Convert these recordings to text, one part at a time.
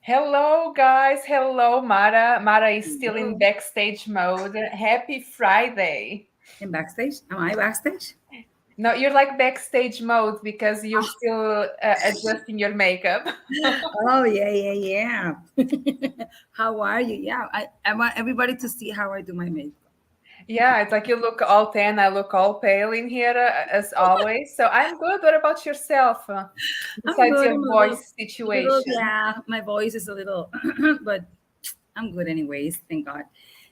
Hello, guys. Hello, Mara. Mara is still in Hello. backstage mode. Happy Friday. In backstage? Am I backstage? No, you're like backstage mode because you're still adjusting your makeup. Oh yeah, yeah, yeah. How are you? Yeah, I want everybody to see how I do my makeup. Yeah, it's like you look all tan. I look all pale in here, as always. So I'm good. What about yourself? I'm Besides good. your I'm voice a little, situation. yeah. My voice is a little, but I'm good anyways. Thank God.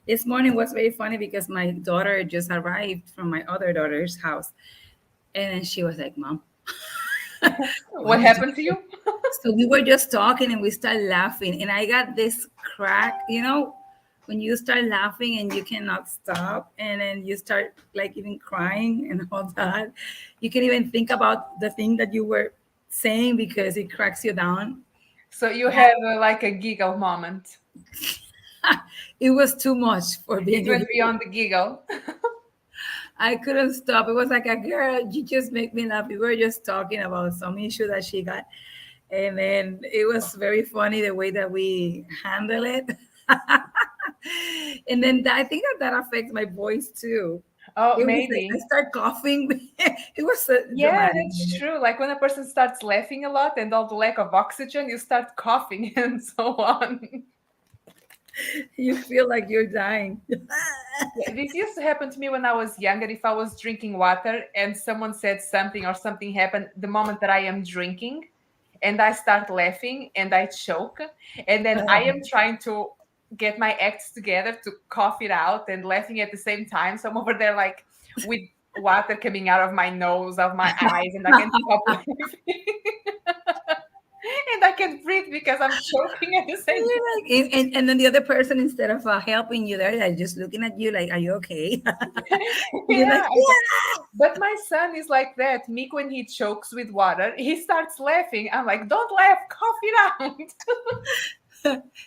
This morning was very funny because my daughter just arrived from my other daughter's house, and then she was like, "Mom, why What did you?" happened to you? So we were just talking and we started laughing, and I got this crack, when you start laughing and you cannot stop, and then you start like even crying and all that. You can even think about the thing that you were saying because it cracks you down. So you have like a giggle moment. It was too much for It being a went giggle. beyond the giggle. I couldn't stop. It was like a girl, you just make me laugh. We were just talking about some issue that she got. And then it was very funny the way that we handle it. And then I think that affects my voice too. Oh, It was like I maybe. start coughing. It was so Yeah, dramatic. that's true. Like when a person starts laughing a lot and all the lack of oxygen, you start coughing and so on. You feel like you're dying. Yeah, this used to happen to me when I was younger. If I was drinking water and someone said something or something happened the moment that I am drinking, and I start laughing and I choke, and then I am trying to get my acts together to cough it out and laughing at the same time. So I'm over there like with water coming out of my nose, of my eyes, and I can't stop laughing. And I can't breathe because I'm choking at the same You're time. like, and then the other person, instead of helping you, they're just looking at you like, "Are you okay?" You're like, Yeah, but my son is like that. Mick, when he chokes with water, he starts laughing. I'm like, don't laugh, cough it out.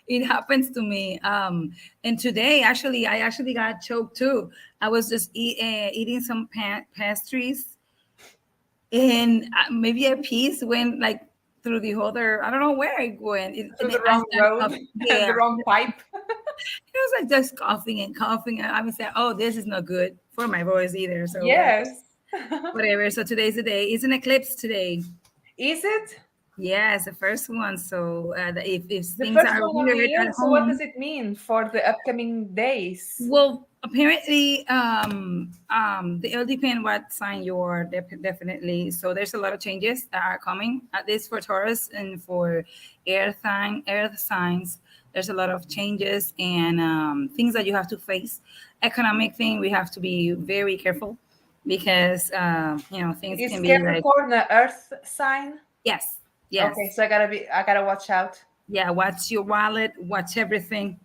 it happens to me. And today, actually, I actually got choked too. I was just eating some pastries, and maybe a piece went like through the other. I don't know where it went. Through And the I wrong started road, coughing. the Yeah, wrong pipe. it was like just coughing and coughing. And I was like, "Oh, this is not good for my voice either." So Yes. whatever. So today's the day. It's an eclipse today. Is it Yeah, it's the first one. So if the things first are one of the weird year? at So what does home, it mean for the upcoming days? well, apparently, it'll depend what sign you're definitely. So there's a lot of changes that are coming. At least for Taurus and for earth signs, there's a lot of changes and things that you have to face. Economic thing, we have to be very careful because things Is can be like, Capricorn a Earth sign? yes, Okay, yes, so I gotta watch out. yeah. Watch your wallet, watch everything.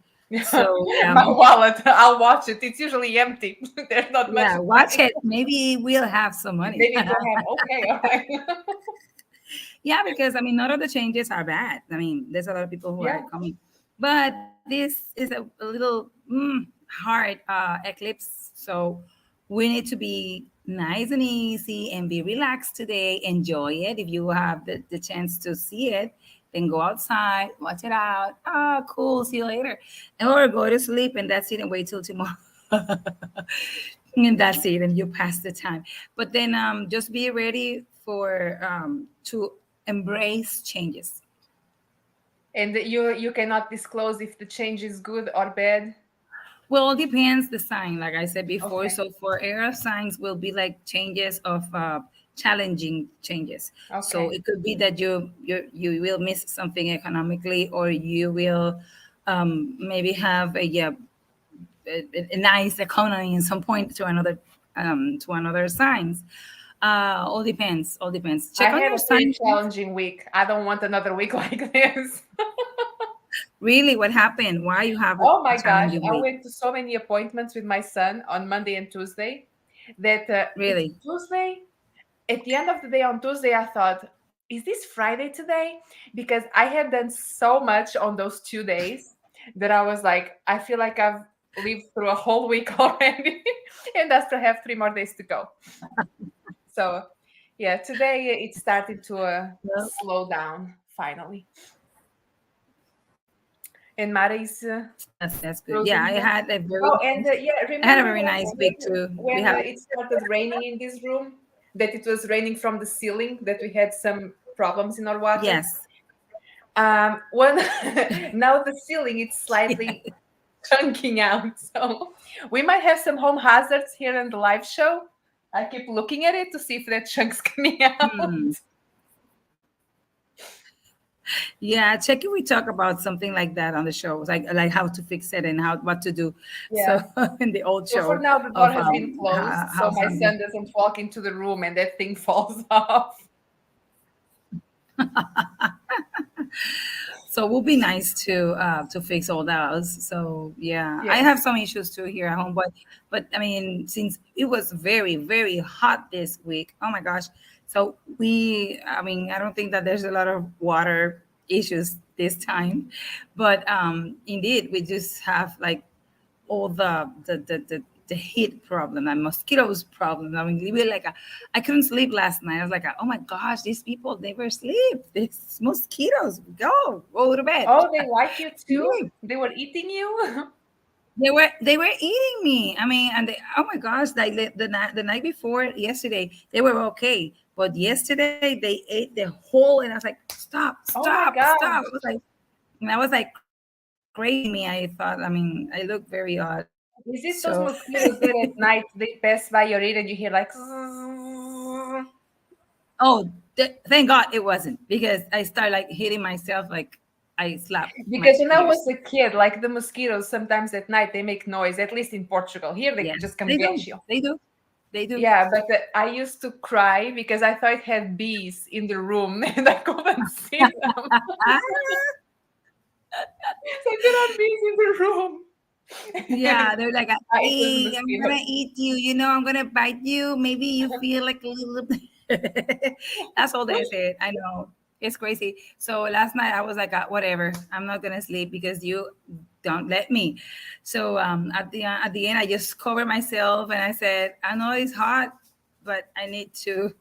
So My wallet, I'll watch it. It's usually empty. There's not much yeah, watch inside. it. Maybe we'll have some money. Maybe it will have. Okay, all right. Yeah, because I mean, not all the changes are bad. I mean, there's a lot of people who are Yeah. coming, but this is a little hard eclipse. So we need to be nice and easy and be relaxed today. Enjoy it. If you have the chance to see it, then go outside, watch it out. Ah, cool. See you later. Or go to sleep and that's it and wait till tomorrow. And that's it. And you pass the time. But then just be ready for to embrace changes. And you cannot disclose if the change is good or bad. Well, it depends the sign, like I said before. Okay. So for air signs will be like changes of challenging changes. So Okay. it could be that you will miss something economically, or you will maybe have a nice economy in some point to another signs. All depends. All depends. I Check on had your a pretty sign. challenging week. I don't want another week like this. Really, what happened? Why you have Oh a my gosh. challenging I week? went to so many appointments with my son on Monday and Tuesday that it's Really? Tuesday. At the end of the day on Tuesday, I thought, is this Friday today? Because I had done so much on those 2 days that I was like, I feel like I've lived through a whole week already, and I still have 3 more days to go. So, Yeah, today it started to Well, slow down finally. And Mara is that's good. Yeah, frozen I here. had a very Oh, and nice, yeah, I had a remember very nice week too. We when have it started raining in this room? That it was raining from the ceiling, that we had some problems in our water. yes, When now the ceiling it's yeah. slightly chunking out, so we might have some home hazards here in the live show. I keep looking at it to see if that chunk's coming out. Hmm. Yeah, check if we talk about something like that on the show, like how to fix it and how what to do. So Yeah. in the old So for show now, the door of has been closed, so House my Zombie. son doesn't walk into the room and that thing falls off. So it would be nice to fix all those. So yeah, I Yes. have some issues too here at home, but I mean, since it was very hot this week, oh my gosh. So I mean, I don't think that there's a lot of water issues this time, but indeed, we just have like all the heat problem and mosquitoes problem. I mean, we were like, I couldn't sleep last night. I was like, oh my gosh, these people never sleep. These mosquitoes, go to bed. Oh, they like you too? Sleep. They were eating you? They were eating me. I mean, and oh my gosh, like the night before yesterday, they were okay, but yesterday they ate the whole, and I was like, Oh my stop. gosh. It was like, and I was like crazy me. I thought, I mean, I look very odd. Is it those So mosquitoes that at night they pass by your ear and you hear like "Zzzz"? oh, thank God it wasn't because I started like hitting myself like I slapped my Because when I was ears. a kid, like the mosquitoes sometimes at night they make noise, at least in Portugal. Here they Yes, just come they get do. you. They do. They do. Yeah, but I used to cry because I thought it had bees in the room and I couldn't see them. Ah, So there are bees in the room. yeah, they're like, It was hey, I'm gonna mosquitoes. eat you. I'm gonna bite you. Maybe you feel like a little. That's all they said. I know it's crazy. So last night I was like, whatever. I'm not gonna sleep because you don't let me. So at the end, I just covered myself and I said, I know it's hot, but I need to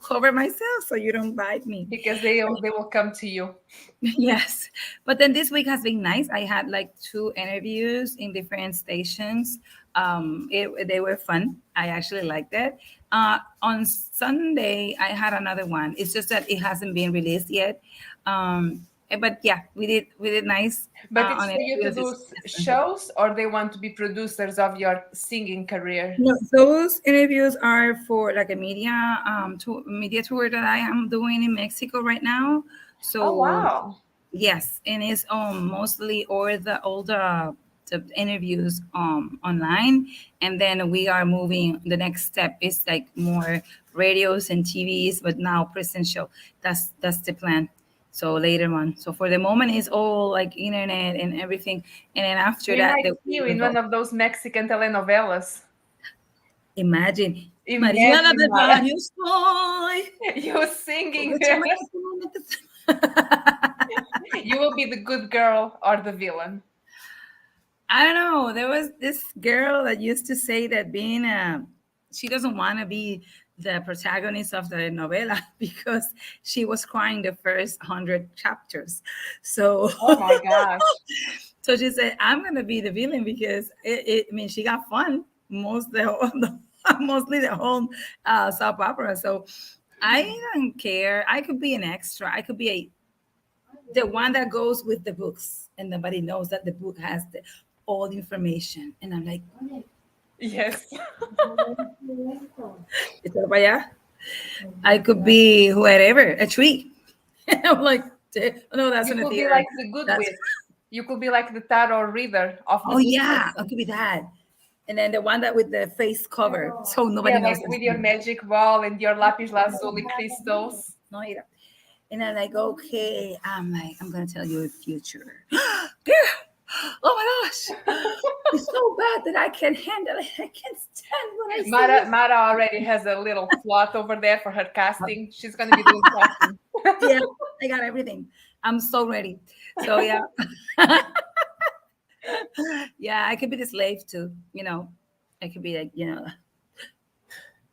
cover myself so you don't bite me. Because they will come to you. Yes. But then this week has been nice. I had like two interviews in different stations. They were fun. I actually liked it. On Sunday, I had another one. It's just that it hasn't been released yet. But yeah, we did nice But it's on for you to interviews. do It's fun. shows, or they want to be producers of your singing career. No, those interviews are for like a media tour that I am doing in Mexico right now. Oh So wow. yes, and it's mostly all the interviews online, and then we are moving. The next step is like more radios and TVs, but now presential. That's the plan. So later on. So for the moment, it's all like internet and everything, and then after We that, might see we you will in go. one of those Mexican telenovelas. Imagine Mariana Imagine del Mara, Barrio soy. you singing there. Aprovechame que este momento. You will be the good girl or the villain. I don't know. There was this girl that used to say that she doesn't want to be the protagonist of the novela because she was crying the first 100 chapters. So, Oh my gosh. so she said, "I'm gonna be the villain because I mean, she got fun mostly the whole soap opera. So, I don't care. I could be an extra. I could be the one that goes with the books, and nobody knows that the book has all the information. And I'm like, Yes. "Ito ba ya?" I could be whatever, a tree. And I'm like, no, that's You in the could be theater. like the good That's witch. You could be like the tarot reader of the oh book yeah, I person. could be that. And then the one that with the face cover, so Yeah, nobody knows. like with your magic ball and your lapis lazuli crystals. No, Ira. And I'm like, okay, I'm gonna tell you a future. Girl, oh my gosh. It's so bad that I can't handle it. I can't stand when I see Mara, it. Mara already has a little plot over there for her casting. She's going to be doing casting. Yeah, I got everything. I'm so ready. So yeah. Yeah, I could be the slave too. I could be like,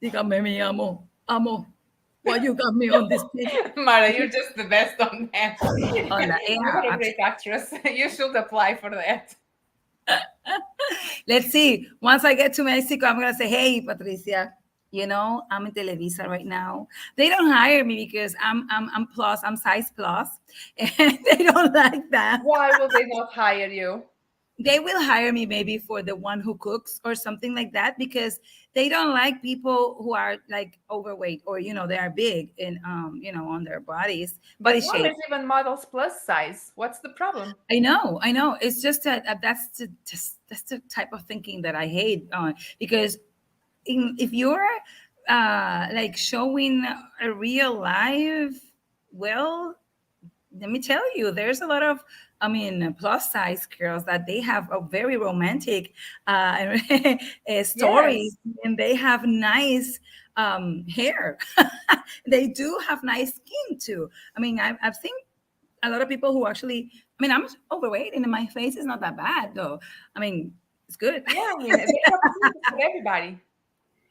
dígame mi amo, amo. What you got me on this thing? Mara, you're just the best on that. On that, You yeah. are a great actress. You should apply for that. Let's see. Once I get to Mexico, I'm gonna say, "Hey, Patricia, I'm in Televisa right now. They don't hire me because I'm plus, I'm size plus, and they don't like that. Why will they not hire you? They will hire me maybe for the one who cooks or something like that because they don't like people who are like overweight or they are big and on their body But now shape. there's even models plus size. What's the problem? I know. It's just that that's the type of thinking that I hate because if you're like showing a real life, well, let me tell you, there's a lot of, plus size girls that they have a very romantic stories, Yes. and they have nice hair. They do have nice skin too. I've seen a lot of people who actually, I'm overweight and my face is not that bad though. It's good. Yeah, I mean, there's opportunities for everybody.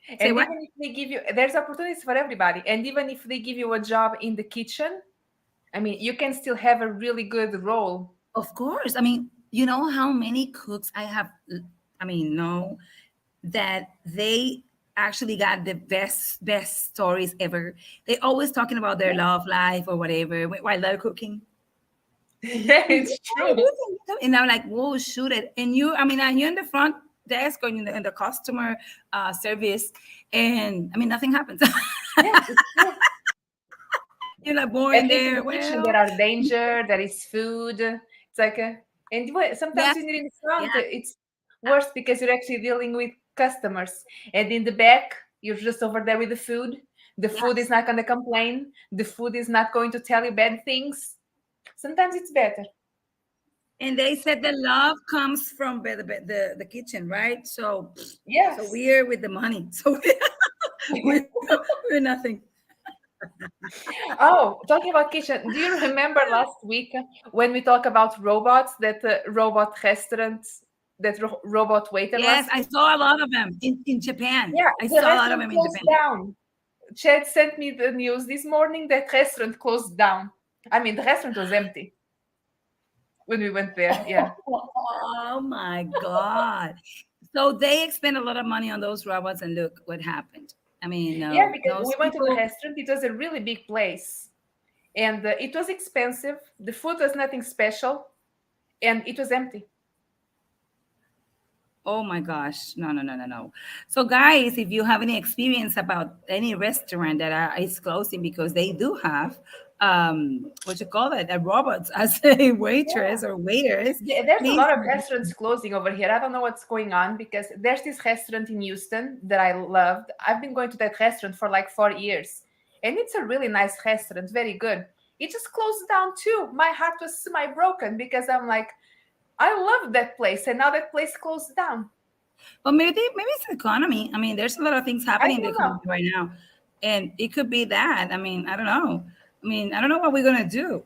Say And what? even if they give you, there's opportunities for everybody. And even if they give you a job in the kitchen, I mean, you can still have a really good role. Of course. You know how many cooks I have, know that they actually got the best stories ever. They always talking about their Yeah, love life or whatever while they're cooking. yeah, it's true. And I'm like, whoa, shoot it. And and you're in the front desk or in the customer service, and nothing happens. Yeah, it's true. You're like boring At least in there. the kitchen, Well, there are danger, there is food. It's like a, and yeah, sometimes when you're in the front, yeah. it's worse because you're actually dealing with customers. And in the back, you're just over there with the food. The food is Yes. not going to complain. The food is not going to tell you bad things. Sometimes it's better. And they said the love comes from the kitchen, right? So Yes. we're with the money. So we're, we're nothing. Oh, talking about kitchen, do you remember last week when we talked about robots, that robot restaurants, that robot waiter Yes, last I week? saw a lot of them in Japan. Yeah, I the saw a lot of restaurant them in closed Japan. down. Chad sent me the news this morning that restaurant closed down. I mean, the restaurant was empty when we went there. Yeah. Oh my God. So they expend a lot of money on those robots, and look what happened. Yeah, because we Those went to the people. restaurant. It was a really big place. And it was expensive. The food was nothing special. And it was empty. Oh my gosh. No, no, no, no, no. So guys, if you have any experience about any restaurant is closing because they do have what you call it, a robots as a Yeah. waitress or waiters, There's a please. lot of restaurants closing over here. I don't know what's going on because there's this restaurant in Houston that I loved. I've been going to that restaurant for like 4 years, and it's a really nice restaurant, very good. It just closed down too. My heart was semi broken because I'm like, I loved that place, and now that place closed down. Well, maybe it's the economy. There's a lot of things I happening in the don't know. economy right now, and it could be that. I don't know. I don't know what we're gonna do.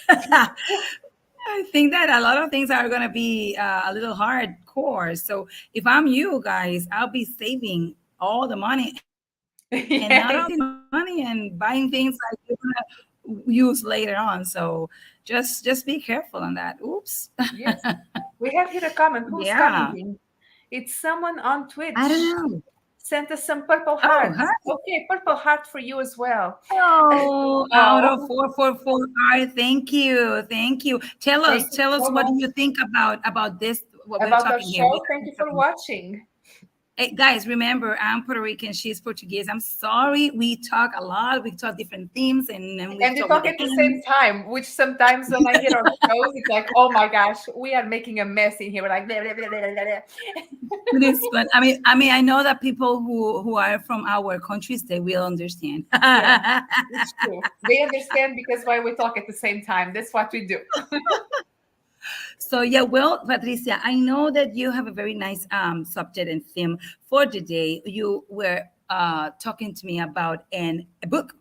I think that a lot of things are gonna be a little hardcore. So if I'm you guys, I'll be saving all the money and not all Yes, the money and buying things like you're gonna use later on. So just be careful on that. Oops. yes. We have here a comment. Who's Yeah. commenting? It's someone on I don't Twitch. know. Sent us some purple Oh, hearts. hi. Okay, purple heart for you as well. Oh, out of Oh, 444. All right, thank you. Thank you. thank you Tell us so what do much you think about this, what we're about our talking here. show. Thank you for watching. Hey, guys, remember, I'm Puerto Rican, she's Portuguese. I'm sorry, we talk a lot, we talk different themes, and we And we talk with talk the at the hands. same time, which sometimes when I hear our shows, it's like, oh my gosh, we are making a mess in here. We're like, blah, blah, blah, blah, blah, blah. It is fun. I know that people who are from our countries, they will understand. Yeah, it's true. They understand because why we talk at the same time. That's what we do. So yeah, well, Patricia, I know that you have a very nice subject and theme for today. You were talking to me about a book.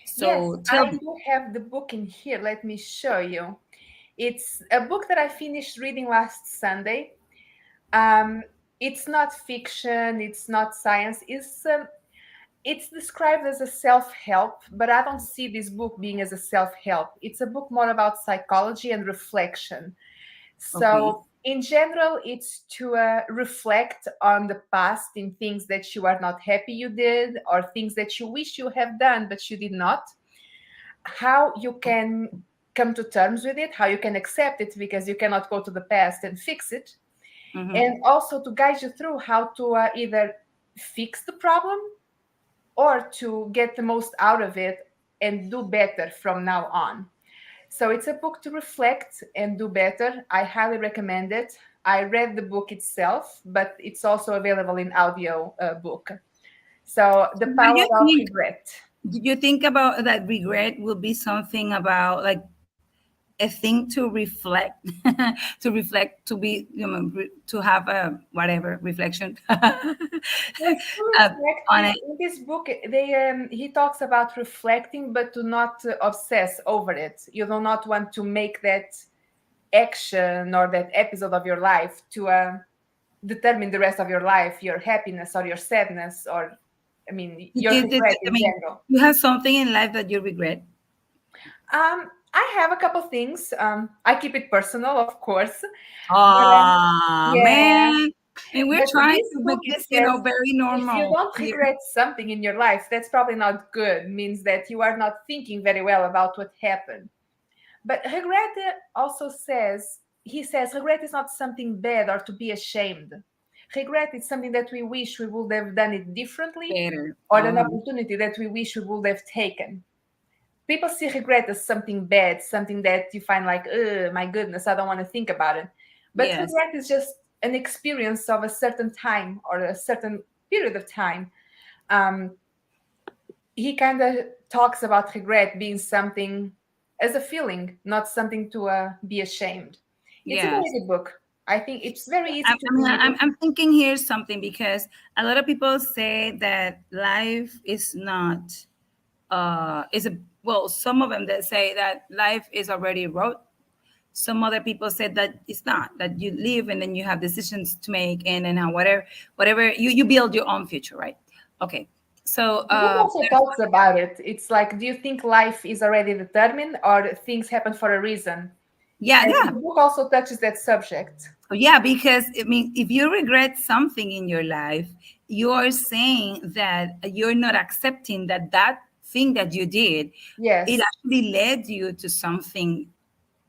Yes, So tell I me. do have the book in here. Let me show you. It's a book that I finished reading last Sunday. Um, it's not fiction, it's not science. It's described as a self-help, but I don't see this book being as a self-help. It's a book more about psychology and reflection. Okay. So in general, it's to reflect on the past in things that you are not happy you did, or things that you wish you have done but you did not. How you can come to terms with it, how you can accept it, because you cannot go to the past and fix it, and also to guide you through how to either fix the problem or to get the most out of it and do better from now on. So it's a book to reflect and do better. I highly recommend it. I read the book itself, but it's also available in audio book. So The What do Power you of think? Regret. Do you think about that regret will be something about like a thing to reflect, to reflect, to be, to have a whatever reflection Yes, to reflect. on it? In this book, he talks about reflecting, but to not obsess over it. You do not want to make that action or that episode of your life to determine the rest of your life, your happiness or your sadness, or I mean, your regret I in mean, general. you have something in life that you regret. I have a couple things. I keep it personal, of course. But, Ah, yeah, man. And we're but trying this to book, make it this, says very if you normal don't here. regret something in your life, that's probably not good. Means that you are not thinking very well about what happened. But regret also says, he says, regret is not something bad or to be ashamed. Regret is something that we wish we would have done it differently, Better. or an opportunity that we wish we would have taken. People see regret as something bad, something that you find like, my goodness, I don't want to think about it. But Yes. regret is just an experience of a certain time or a certain period of time. Um, he kind of talks about regret being something as a feeling, not something to be ashamed. It's a Yes. very good book. I think it's very easy I to mean, read. I'm thinking here something because a lot of people say that life is not, is a, well, some of them that say that life is already wrote. Some other people said that it's not, that you live and then you have decisions to make, and then whatever you build your own future, right? Okay. So The book also talks about it. It's like, do you think life is already determined or things happen for a reason? yeah, And yeah. the book also touches that subject. Yeah, because I mean, if you regret something in your life, you are saying that you're not accepting that that thing that you did, Yes. it actually led you to something,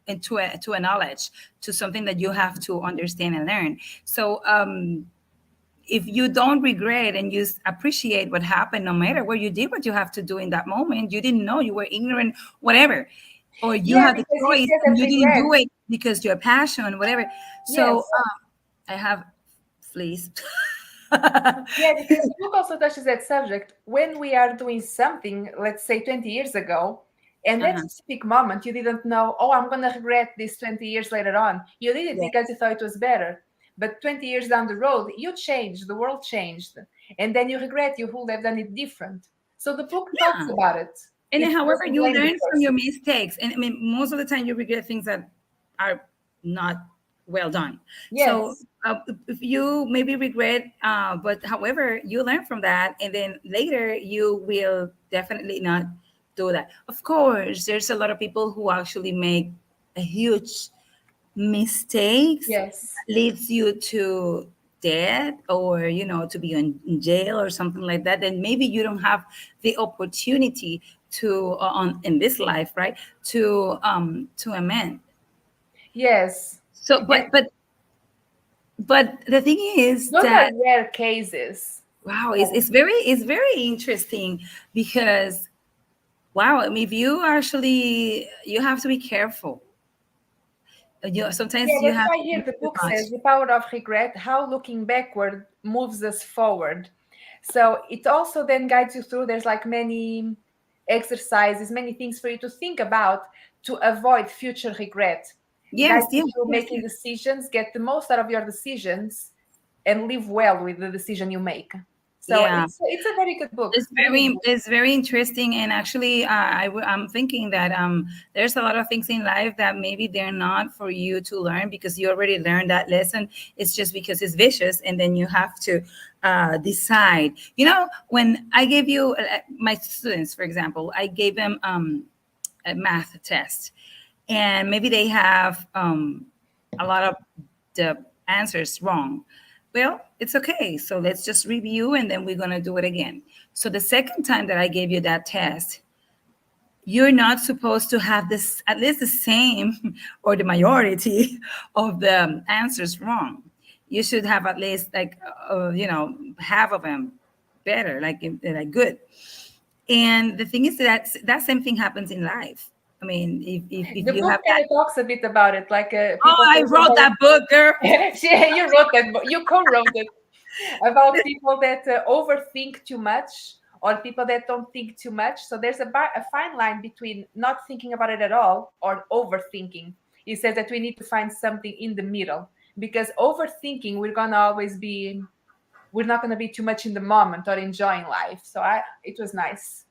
and to a knowledge, to something that you have to understand and learn. So if you don't regret and you appreciate what happened, no matter what you did, what you have to do in that moment, you didn't know, you were ignorant, whatever, or you Yeah, had the because he choice says and that you didn't regret. do it because your passion, whatever. So Yes. I have fleas. Yeah, because the book also touches that subject. When we are doing something, let's say 20 years ago, and that specific moment you didn't know, oh, I'm going to regret this 20 years later on. You did it Yeah. because you thought it was better. But 20 years down the road, you changed, the world changed. And then you regret you would have done it different. So the book talks about it. And It then, however, doesn't you blame the learn from your person. mistakes. And I mean, most of the time you regret things that are not well done. So Yes. if you maybe regret, but however, you learn from that, and then later you will definitely not do that. Of course, there's a lot of people who actually make a huge mistakes Yes. that leads you to death, or to be in jail or something like that, then maybe you don't have the opportunity to on in this life, right, to amend. Yes. So And but the thing is those are that, rare cases. wow, it's very interesting, because wow, I mean, if you actually, you have to be careful. Sometimes Yeah, you that's have why to here think the too book much. says the power of regret, how looking backward moves us forward. So it also then guides you through. There's like many exercises, many things for you to think about to avoid future regret. Yes, Guides you yes, through yes, making yes. decisions, get the most out of your decisions, and live well with the decision you make. So Yeah. it's a very good book. Very good book. It's very interesting, and actually, I'm thinking that there's a lot of things in life that maybe they're not for you to learn because you already learned that lesson. It's just because it's vicious, and then you have to decide. You know, when I gave you my students, for example, I gave them a math test, and maybe they have a lot of the answers wrong. Well, it's okay. So let's just review and then we're going to do it again. So the second time that I gave you that test, you're not supposed to have this at least the same or the majority of the answers wrong. You should have at least like half of them better, like good. And the thing is that that same thing happens in life. I mean, if The you have book kind that. of talks a bit about it, like Oh, people I talk wrote about that book, girl. you wrote that book. You co-wrote it about people that overthink too much or people that don't think too much. So there's a fine line between not thinking about it at all or overthinking. He says that we need to find something in the middle because overthinking, we're not gonna be too much in the moment or enjoying life. So it was nice.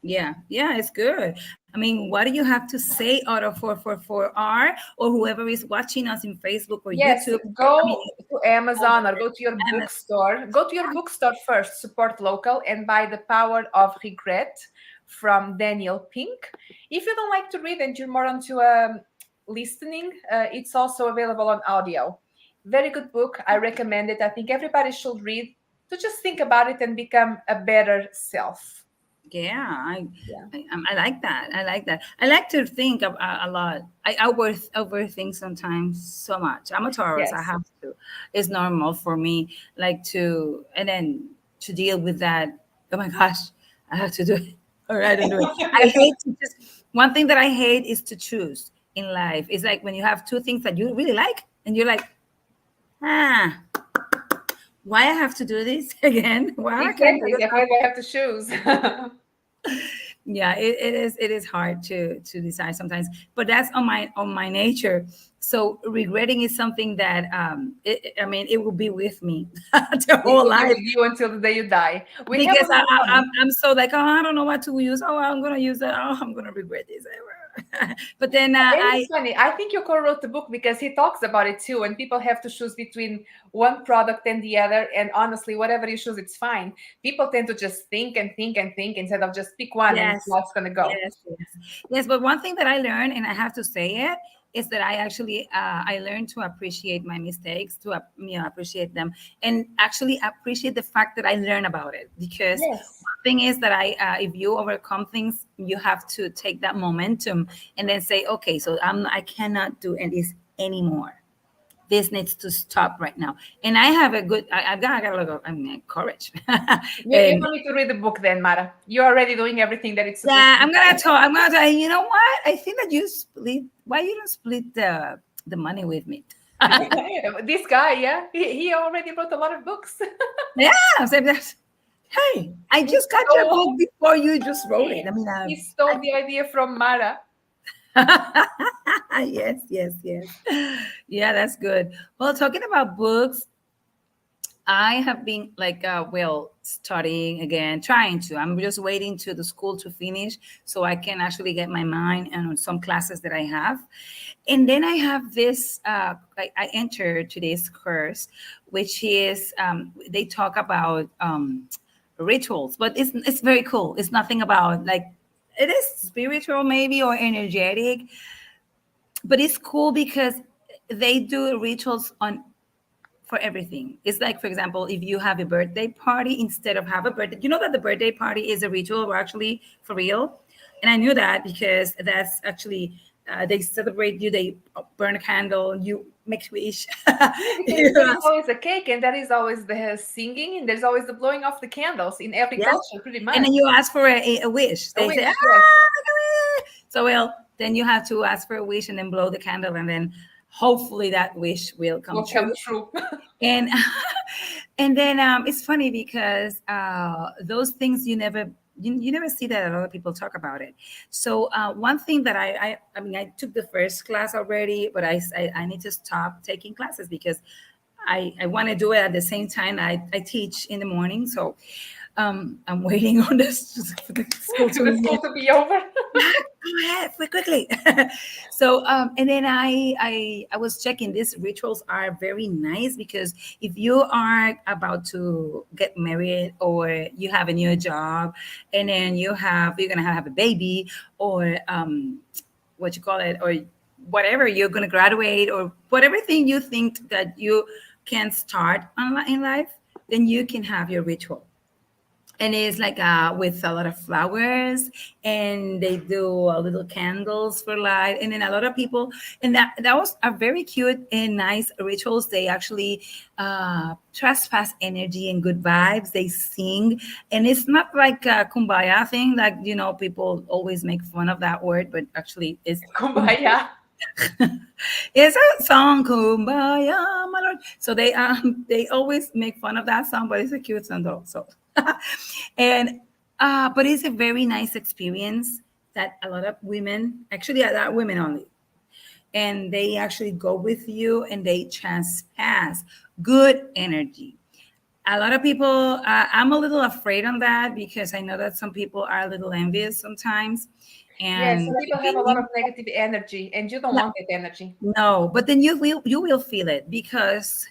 Yeah, it's good. I mean, what do you have to say, Otto, for R or whoever is watching us in Facebook or Yes, YouTube? I mean, go to all Amazon or the go to your Amazon. bookstore. Go to your bookstore first, support local, and buy The Power of Regret from Daniel Pink. If you don't like to read and you're more onto listening, it's also available on audio. Very good book. I recommend it. I think everybody should read to just think about it and become a better self. Yeah, Yeah. I like that. I like that. I like to think a lot. I overthink sometimes so much. I'm a Taurus. I Yes. have to. It's normal for me, like to and then to deal with that. Oh my gosh, I have to do it, or I don't do it. I hate to just. One thing that I hate is to choose in life. It's like when you have two things that you really like, and you're like, ah, why I have to do this again? Why I can't do Exactly. That's why it? they have to choose. Yeah, it is hard to decide sometimes, but that's on my nature. So regretting is something that I mean it will be with me the It whole will be life with you until the day you die. We have because a lot of fun. I'm so like, oh, I don't know what to use. Oh, I'm gonna use that. Oh, I'm gonna regret this. But then And I it's funny. I think you co-wrote the book because he talks about it too, and people have to choose between one product and the other. And honestly, whatever you choose, it's fine. People tend to just think and think and think instead of just pick one and yes, what's gonna go. yes. But one thing that I learned, and I have to say it, is that I actually I learned to appreciate my mistakes, to appreciate them, and actually appreciate the fact that I learn about it. Because Yes. one thing is that if you overcome things, you have to take that momentum and then say, okay, so I cannot do this anymore. This needs to stop right now. And I have a good, I got a lot of, I mean, courage. You And don't need to read the book then, Mara. You're already doing everything that it's supposed yeah, to be. I'm gonna tell you, you know what? I think that you split, why you don't split the money with me? This guy, yeah, he already wrote a lot of books. Yeah, so hey, I just got your So book before you just wrote it. I mean, he stole the idea from Mara. yes. Yeah, that's good. Well, talking about books, I have been like, studying again, trying to. I'm just waiting to the school to finish so I can actually get my mind on some classes that I have. And then I have this, I entered today's course, which is, they talk about rituals, but it's very cool. It's nothing about like, it is spiritual maybe or energetic, but it's cool because they do rituals on for everything. It's like, for example, if you have a birthday party, instead of have a birthday, you know that the birthday party is a ritual or actually for real. And I knew that because that's actually they celebrate you, they burn a candle, you make wish. Yeah, because there is Yes. always a cake and there is always the singing and there's always the blowing of the candles in every Yes. culture, pretty And much. then you ask for a wish. A They say, wish, ah, yes. make a wish. So well, then you have to ask for a wish and then blow the candle, and then hopefully that wish will come Will come true. true. And and then it's funny because those things you never see that a lot of people talk about it. So one thing that I mean, I took the first class already, but I need to stop taking classes because I want to do it at the same time. I teach in the morning, so I'm waiting on this for the school to The school to be over. go ahead quickly. So and then I was checking, these rituals are very nice because if you are about to get married or you have a new job and then you're gonna have a baby or what you call it, or whatever, you're gonna graduate or whatever thing you think that you can start in life, then you can have your ritual. And it's like with a lot of flowers, and they do a little candles for light, and then a lot of people, and that was a very cute and nice rituals. They actually trespass energy and good vibes. They sing, and it's not like a kumbaya thing, like people always make fun of that word, but actually it's Kumbaya. it's a song, kumbaya my lord. So they always make fun of that song, but it's a cute song though. So and but it's a very nice experience that a lot of women, actually a lot of women only, and they actually go with you and they trespass good energy. A lot of people, I'm a little afraid on that because I know that some people are a little envious sometimes. Yes, And some people have a lot of negative energy, and you don't want that energy. no, but then you will feel it because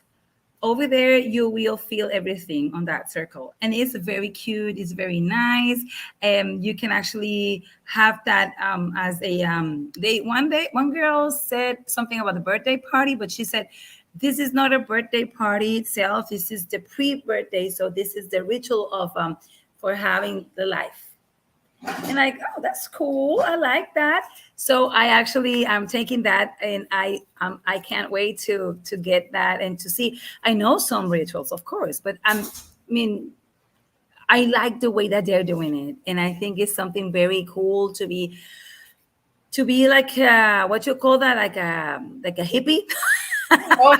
over there you will feel everything on that circle, and it's very cute, it's very nice. You can actually have that as a they one day one girl said something about the birthday party, but she said this is not a birthday party itself, this is the pre-birthday, so this is the ritual of for having the life. And like, oh, that's cool, I like that. So I actually am taking that, and I can't wait to get that and to see. I know some rituals, of course, but I mean, I like the way that they're doing it, and I think it's something very cool to be like what you call that, like a hippie. Oh,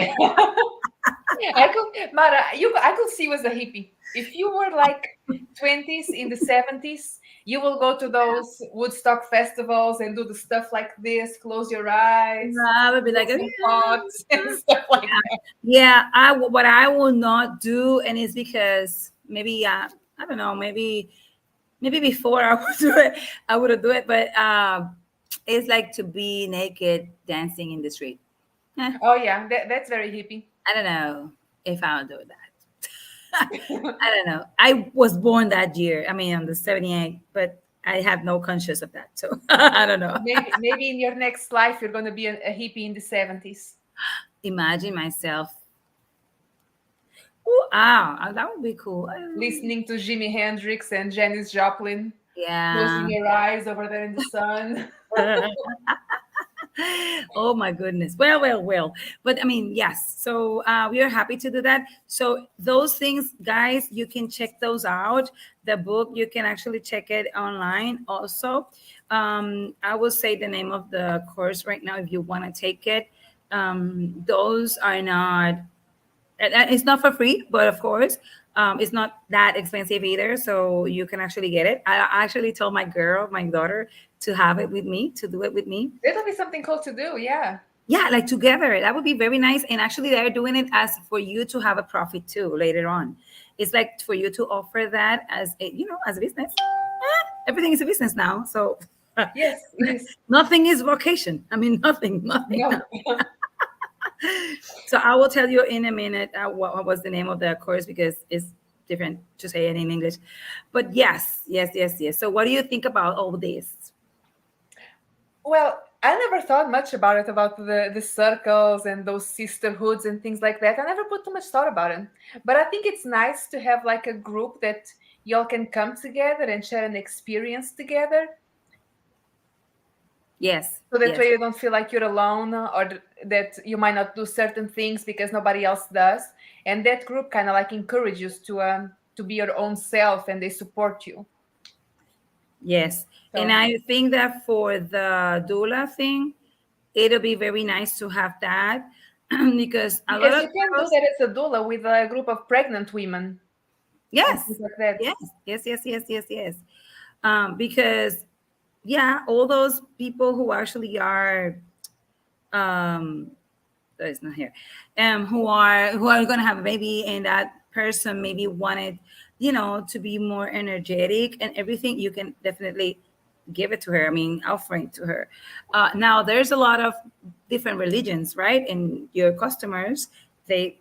I could, Mara, I could see you as a hippie. If you were like 20s in the 70s, you will go to those Woodstock festivals and do the stuff like this, close your eyes, I would be smoke like, some pots and stuff like that. yeah, what I will not do, and it's because maybe I don't know, maybe before I would do it, I would do it, but it's like to be naked dancing in the street. Eh, Oh yeah, that's very hippie. I don't know if I'll do that. I don't know. I was born that year. I mean, on the 78, but I have no conscious of that. So I don't know. Maybe in your next life you're gonna be a hippie in the 70s, Imagine myself. Ooh, that would be cool. listening to Jimi Hendrix and Janis Joplin, closing Yeah. your eyes over there in the sun. Oh my goodness. Well. But I mean, yes. So we are happy to do that. So those things, guys, you can check those out. The book, you can actually check it online also. I will say the name of the course right now if you want to take it. Those are not, and it's not for free, but of course, it's not that expensive either. So you can actually get it. I actually told my daughter, to have it with me, to do it with me. It'll be something cool to do, yeah. Yeah, like together. That would be very nice. And actually, they're doing it as for you to have a profit too later on. It's like for you to offer that as as a business. Everything is a business now. So Yes, it is. nothing is vocation. I mean, nothing. No. So I will tell you in a minute what was the name of the course because it's different to say it in English. But yes. So what do you think about all this? Well, I never thought much about it, about the circles and those sisterhoods and things like that. I never put too much thought about it. But I think it's nice to have like a group that y'all can come together and share an experience together. Yes, So that yes. way you don't feel like you're alone, or that you might not do certain things because nobody else does. And that group kind of like encourages to be your own self, and they support you. Yes. And So I think that for the doula thing, it'll be very nice to have that because a lot because of you can do girls, that as a doula with a group of pregnant women and things yes, like that. yes. Because, yeah, all those people who actually are um, that is not here, who are going to have a baby, and that person maybe wanted, to be more energetic and everything, you can definitely give it to her. I mean, offering to her. Now, there's a lot of different religions, right? And your customers, they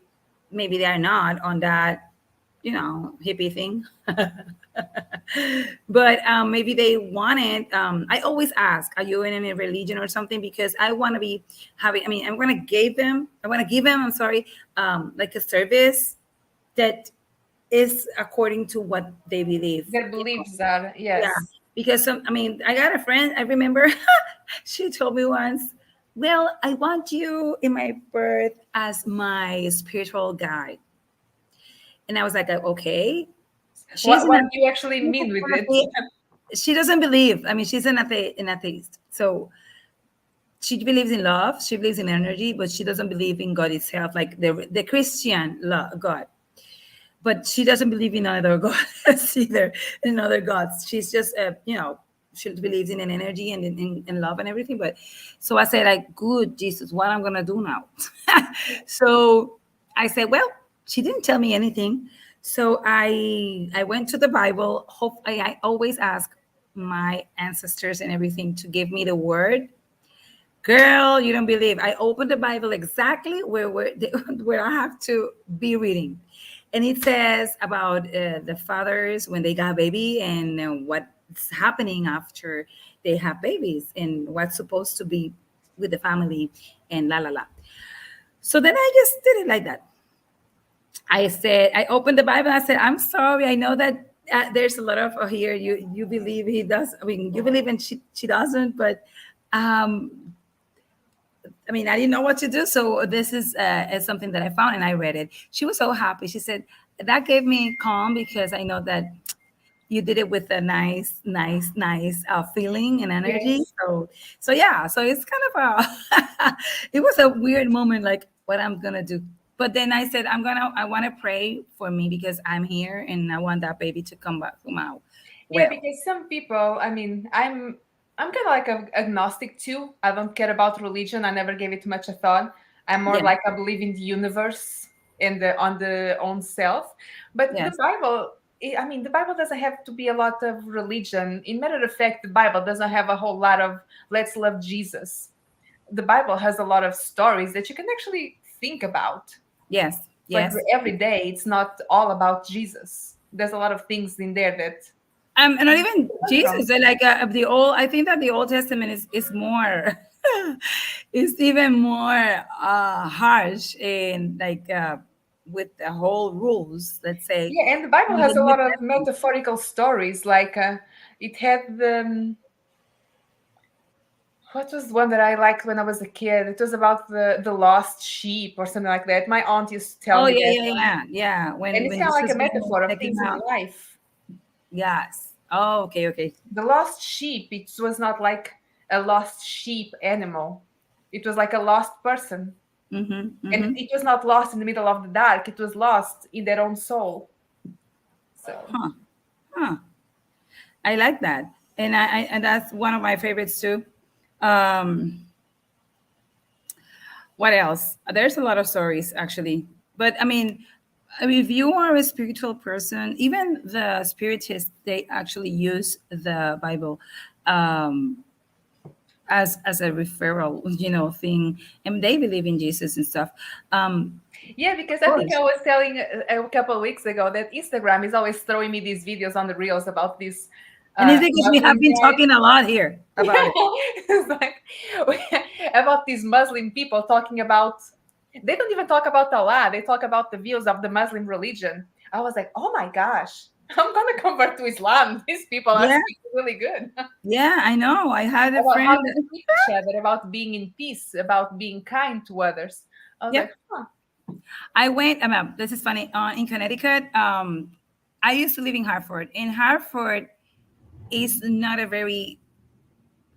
maybe they're not on that, hippie thing. But maybe they wanted. I always ask, "Are you in any religion or something?" Because I want to be having. I mean, I'm gonna give them. I want to give them. I'm sorry, like a service that is according to what they believe. Their beliefs are, Yeah, yes. because I mean, I got a friend. I remember she told me once, "Well, I want you in my birth as my spiritual guide," and I was like, "Okay." She's in What a do you actually mean with it? she doesn't believe. I mean, she's an atheist. So she believes in love, she believes in energy, but she doesn't believe in God itself, like the Christian God. But she doesn't believe in other gods either, in other gods. She's just, she believes in an energy and in love and everything. But so I said, like, good Jesus, what I'm gonna do now? So I said, well, she didn't tell me anything. So I went to the Bible. I always ask my ancestors and everything to give me the word. Girl, you don't believe. I opened the Bible exactly where I have to be reading, and it says about the fathers when they got baby, and what's happening after they have babies, and what's supposed to be with the family, and la la la. So then I just did it like that. I opened the Bible. I said, I'm sorry. I know that there's a lot of here. You believe he does. I mean, you believe and she doesn't. But I mean, I didn't know what to do. So this is something that I found, and I read it. She was so happy. She said that gave me calm because I know that you did it with a nice feeling and energy. Yes. So yeah. So it's kind of a it was a weird moment, like what I'm gonna do. But then I said I want to pray for me because I'm here and I want that baby to come out Yeah, well. because some people, I mean, I'm kind of like a agnostic too. I don't care about religion. I never gave it much a thought. I'm more Yeah. like I believe in the universe and on the own self. But the Yes. Bible, I mean, the Bible doesn't have to be a lot of religion. In matter of fact, the Bible doesn't have a whole lot of let's love Jesus. The Bible has a lot of stories that you can actually think about. Yes. Like Yes. every day, it's not all about Jesus. There's a lot of things in there that And not even learn from. Jesus. Like the old. I think that the Old Testament is more, is even more harsh and like with the whole rules. Let's say. Yeah, and the Bible In the has a New lot of Testament. metaphorical stories. Like it had the what was the one that I liked when I was a kid? It was about the lost sheep or something like that. My aunt used to tell Oh me yeah, that yeah, one, yeah, yeah. and it's When kind of like a Jesus went metaphor of checking things in out. life. Yes. Oh, okay, okay. The lost sheep. It was not like a lost sheep animal. It was like a lost person, Mm-hmm. and Mm-hmm. it was not lost in the middle of the dark. It was lost in their own soul. So Huh. Huh. I like that, and and that's one of my favorites too. Um, what else? There's a lot of stories actually, but I mean, if you are a spiritual person, even the spiritists, they actually use the Bible um, as a referral, thing, and they believe in Jesus and stuff. yeah, because Of I think I course. was telling a couple of weeks ago that Instagram is always throwing me these videos on the reels about these And it's because we have Muslim been guys. talking a lot here about it. It's like about these Muslim people talking about. They don't even talk about Allah. They talk about the views of the Muslim religion. I was like, oh my gosh, I'm gonna convert to Islam. These people are Yeah, speaking really good yeah, I know. I had a about how friend. to treat each other, about being in peace, about being kind to others. I was Yeah, like, huh. I went. This is funny. In Connecticut, I used to live in Hartford. In Hartford is not a very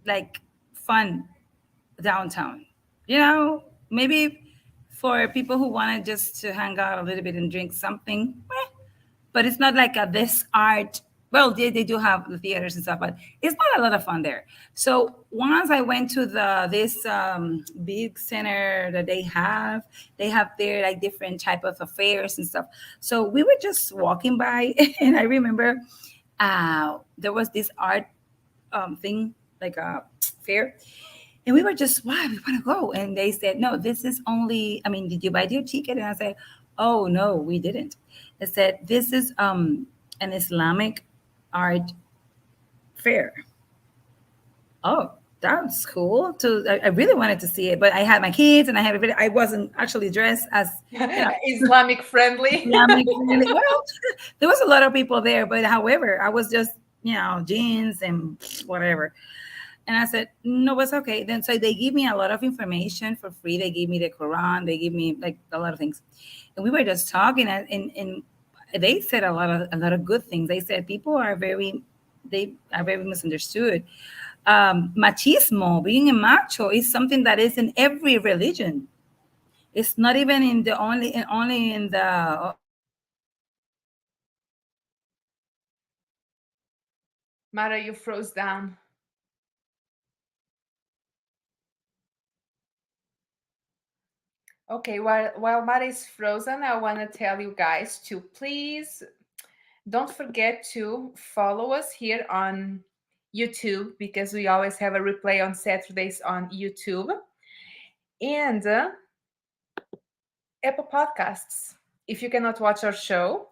like fun downtown. Maybe for people who wanted just to hang out a little bit and drink something, but it's not like a this art. Well, they do have the theaters and stuff, but it's not a lot of fun there. So once I went to this big center that they have there like different type of affairs and stuff. So we were just walking by, and I remember there was this art thing, like a fair, and we were just, why we want to go, and they said, no, this is only, I mean, did you buy your ticket? And I said, oh no, we didn't. They said, this is an Islamic art fair. Oh, that's cool. I really wanted to see it, but I had my kids and I had everybody. I wasn't actually dressed as Islamic friendly. Islamic friendly. Well, there was a lot of people there, but however, I was just jeans and whatever. And I said, no, it's okay. Then so they give me a lot of information for free. They gave me the Quran. They give me like a lot of things, and we were just talking, and they said a lot of good things. They said people are very misunderstood. Machismo, being a macho, is something that is in every religion. It's not even in the only in the. Mara, you froze down. Okay, while Mara is frozen, I want to tell you guys to please don't forget to follow us here on YouTube, because we always have a replay on Saturdays on YouTube, and Apple Podcasts. If you cannot watch our show,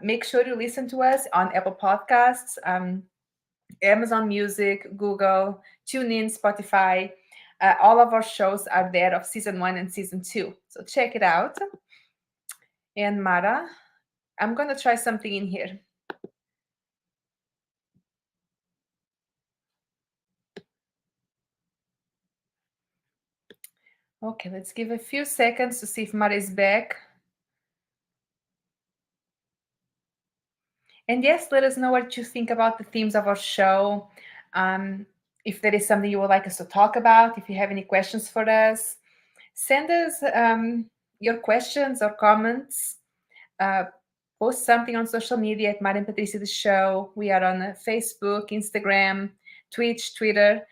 make sure you listen to us on Apple Podcasts, Amazon Music, Google, TuneIn, Spotify. All of our shows are there of season 1 and season 2. So check it out. And Mara, I'm going to try something in here. Okay, let's give a few seconds to see if Mara is back. And yes, let us know what you think about the themes of our show. If there is something you would like us to talk about, if you have any questions for us, send us your questions or comments. Post something on social media at Mara and Patricia the Show. We are on Facebook, Instagram, Twitch, Twitter.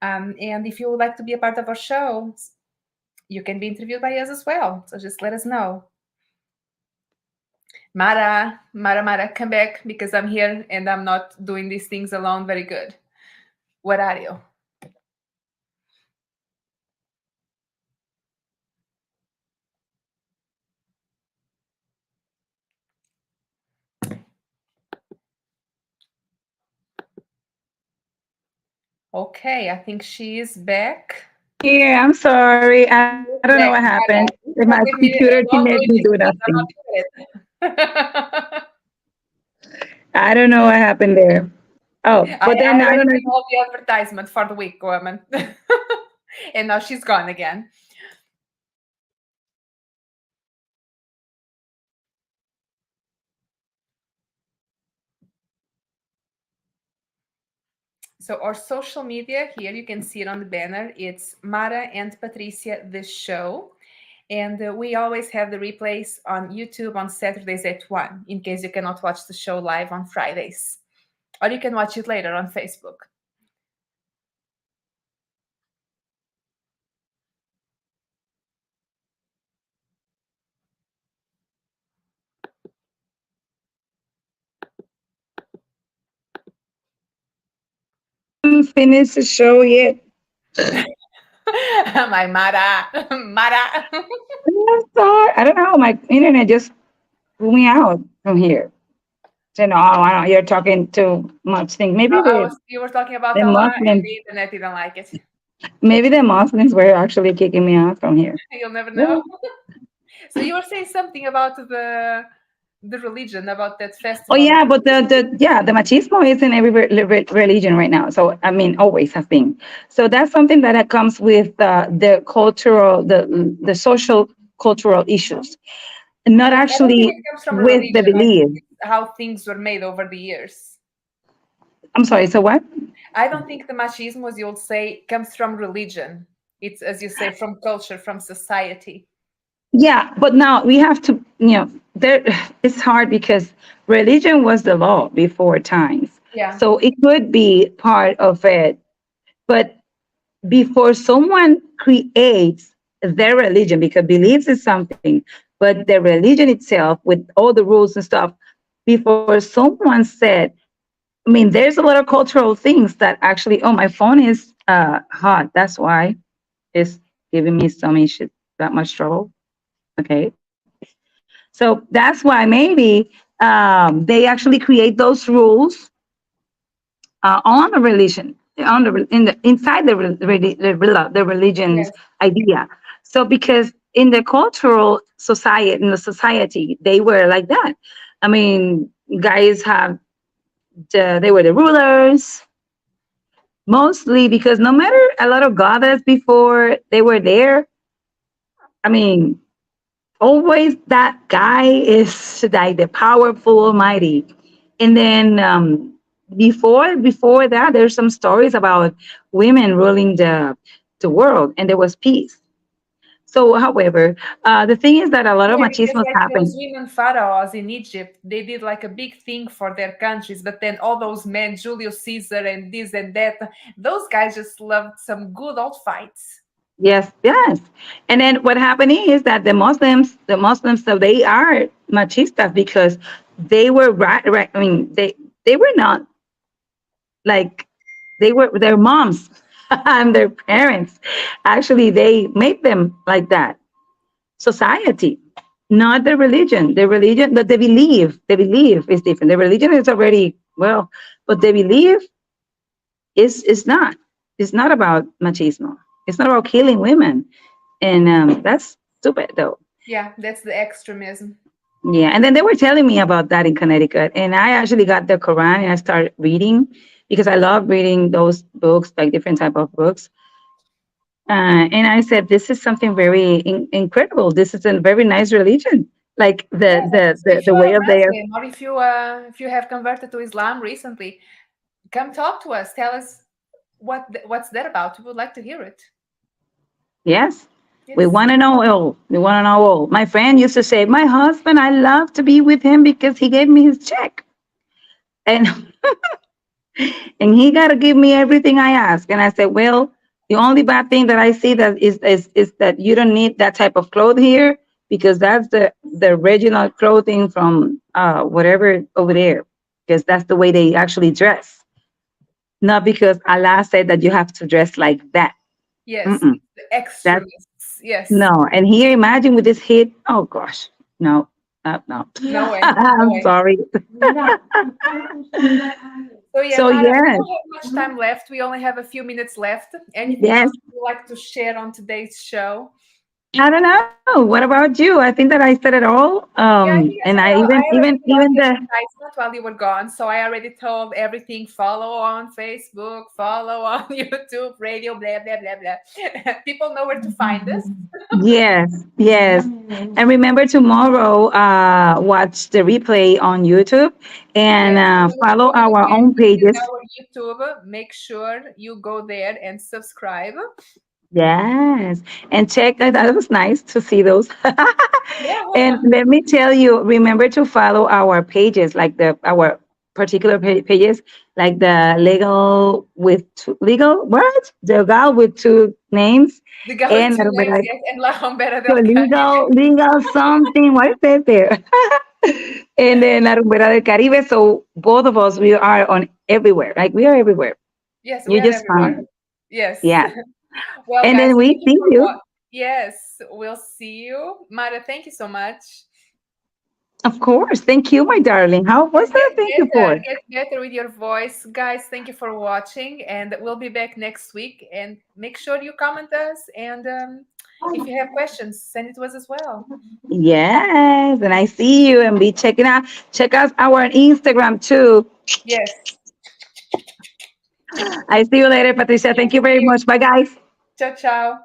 And if you would like to be a part of our show, you can be interviewed by us as well. So just let us know. Mara, come back, because I'm here and I'm not doing these things alone very good. Where are you? Okay, I think she is back. Yeah, I'm sorry. I don't know what happened. My computer can make me do nothing. I don't know what happened there. Oh, I but then I already don't know. did all the advertisement for the week, woman. And now she's gone again. So our social media here, you can see it on the banner. It's Mara and Patricia, the show. And we always have the replays on YouTube on Saturdays at 1, in case you cannot watch the show live on Fridays. Or you can watch it later on Facebook. Finished the show yet. My Mara. Mara. I'm sorry. I don't know. My internet just threw me out from here. So no, I don't, you're talking too much thing. Maybe You were talking about the Allah and Muslims. the internet didn't like it. Maybe the Muslims were actually kicking me out from here. You'll never know. So you were saying something about the religion, about that festival. Oh yeah, but the machismo is in every religion right now. So I mean, always has been. So that's something that comes with the cultural, the social cultural issues, not actually with the belief. How things were made over the years. I'm sorry. So what? I don't think the machismo, as you'll say, comes from religion. It's, as you say, from culture, from society. Yeah, but now we have to, there it's hard because religion was the law before times. Yeah. So it could be part of it. But before someone creates their religion, because believes is something, but the religion itself with all the rules and stuff, before someone said, I mean, there's a lot of cultural things that actually, oh, my phone is hot. That's why it's giving me some issues, that much trouble. Okay. So that's why maybe they actually create those rules on the religion, on in the inside the religion's Yes. idea. So because in the cultural society, in the society, they were like that. I mean, guys have they were the rulers mostly because no matter a lot of goddess before they were there. I mean, always that guy is like the powerful almighty. And then before that there's some stories about women ruling the world and there was peace. So however, the thing is that a lot of Yeah, because machismo like those happen. women pharaohs in Egypt, they did like a big thing for their countries, but then all those men, Julius Caesar and this and that, those guys just loved some good old fights. Yes, yes. And then what happened is that the Muslims, so they are machistas because they were right. I mean, they were not like they were their moms and their parents. Actually, they made them like that. Society, not the religion. The religion that they believe is different. The religion is already well, but the belief is not. It's not about machismo. It's not about killing women, and that's stupid though. Yeah, that's the extremism. Yeah, and then they were telling me about that in Connecticut, and I actually got the Quran and I started reading because I love reading those books, like different type of books. And I said, this is something very incredible. This is a very nice religion, like Yeah. So if the you are way a of their. Muslim or if you have converted to Islam recently, come talk to us. Tell us what's that about. We would like to hear it. Yes, we Yes. want to know all. We want to know all. My friend used to say, my husband, I love to be with him because he gave me his check, and and he got to give me everything I ask. And I said, well, the only bad thing that I see that is that you don't need that type of clothes here because that's the original clothing from whatever over there, because that's the way they actually dress. Not because Allah said that you have to dress like that. Yes. Mm-mm. The That extremists. Yes. no. And here, imagine with this heat. Oh gosh, no, no. No way. No I'm way. sorry. So yeah, So Mara, we yes, don't have much time left. We only have a few minutes left. Anything yes. else you'd like to share on today's show? I don't know. What about you? I think that I said it all. Yeah, I think I And said I it all. I already put out even the the advertisement while you were gone, so I already told everything. Follow on Facebook, follow on YouTube, radio, blah blah blah blah. People know where to find us. yes, yes. And remember tomorrow, watch the replay on YouTube and Yes, follow once our again, own this is pages. our YouTube. Make sure you go there and subscribe. Yes, and check that. That was nice to see those. Yeah, And let me tell you, remember to follow our pages, like the our particular pages, like the legal what? The gal with two names, the guy with and two names, yes, and La Rumbera so del Caribe. legal something. What is it there? And then La Rumbera del Caribe. So both of us, we are on everywhere. Like we are everywhere. Yes, we You are just everywhere. found it. Yes. Yeah. Well, And guys, then we thank you see for you. what. Yes, we'll see you. Mara, thank you so much. Of course. Thank you, my darling. How was And that? Thank you for. get better with your voice. Guys, thank you for watching, and we'll be back next week. And make sure you comment us, and if you have questions, send it to us as well. Yes. And I see you and be checking out. Check out our Instagram too. Yes. I see you later, Patricia. Yeah, Thank you see very you. much. Bye, guys. Ciao, ciao.